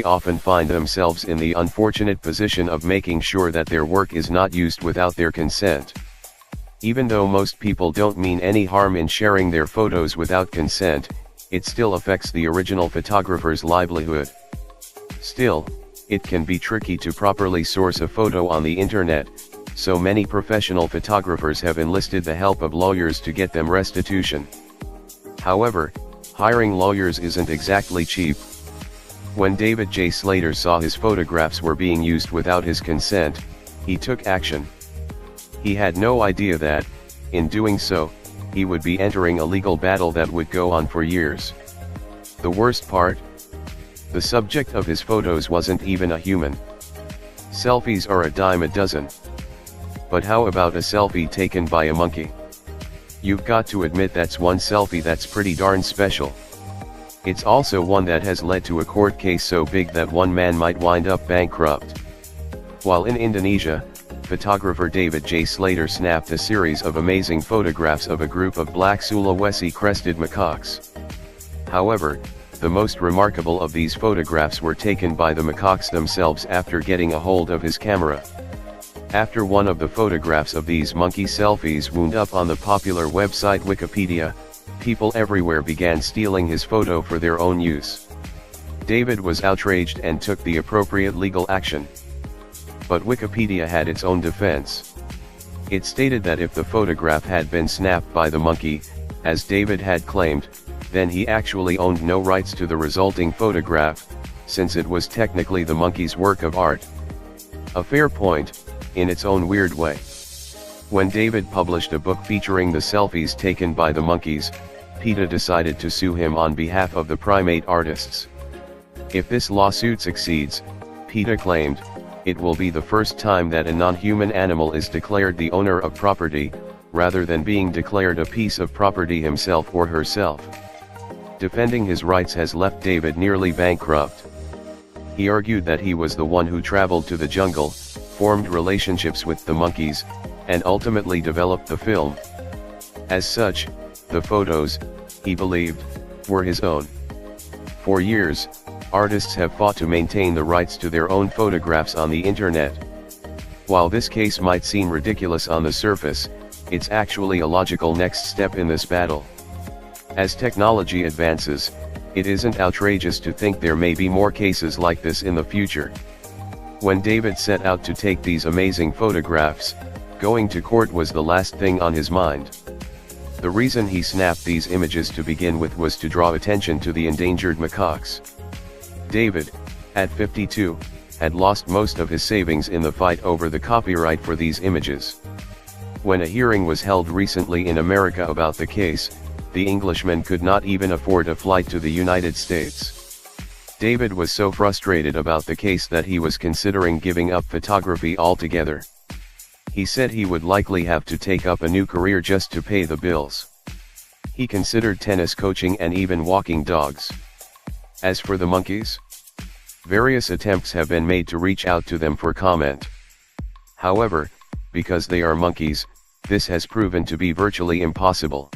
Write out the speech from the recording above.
often find themselves in the unfortunate position of making sure that their work is not used without their consent. Even though most people don't mean any harm in sharing their photos without consent, it still affects the original photographer's livelihood. Still, it can be tricky to properly source a photo on the internet, so many professional photographers have enlisted the help of lawyers to get them restitution. However, hiring lawyers isn't exactly cheap. When David J. Slater saw his photographs were being used without his consent, he took action. He had no idea that, in doing so, he would be entering a legal battle that would go on for years. The worst part? The subject of his photos wasn't even a human. Selfies are a dime a dozen. But how about a selfie taken by a monkey? You've got to admit that's one selfie that's pretty darn special. It's also one that has led to a court case so big that one man might wind up bankrupt. While in Indonesia, photographer David J. Slater snapped a series of amazing photographs of a group of black Sulawesi-crested macaques. However, the most remarkable of these photographs were taken by the macaques themselves after getting a hold of his camera. After one of the photographs of these monkey selfies wound up on the popular website Wikipedia, people everywhere began stealing his photo for their own use. David was outraged and took the appropriate legal action. But Wikipedia had its own defense. It stated that if the photograph had been snapped by the monkey, as David had claimed, then he actually owned no rights to the resulting photograph, since it was technically the monkey's work of art. A fair point, in its own weird way. When David published a book featuring the selfies taken by the monkeys, PETA decided to sue him on behalf of the primate artists. If this lawsuit succeeds, PETA claimed, it will be the first time that a non-human animal is declared the owner of property, rather than being declared a piece of property himself or herself. Defending his rights has left David nearly bankrupt. He argued that he was the one who traveled to the jungle, formed relationships with the monkeys, and ultimately developed the film. As such, the photos, he believed, were his own. For years, artists have fought to maintain the rights to their own photographs on the internet. While this case might seem ridiculous on the surface, it's actually a logical next step in this battle. As technology advances, it isn't outrageous to think there may be more cases like this in the future. When David set out to take these amazing photographs, going to court was the last thing on his mind. The reason he snapped these images to begin with was to draw attention to the endangered macaques. David, at 52, had lost most of his savings in the fight over the copyright for these images. When a hearing was held recently in America about the case, the Englishman could not even afford a flight to the United States. David was so frustrated about the case that he was considering giving up photography altogether. He said he would likely have to take up a new career just to pay the bills. He considered tennis coaching and even walking dogs. As for the monkeys, various attempts have been made to reach out to them for comment. However, because they are monkeys, this has proven to be virtually impossible.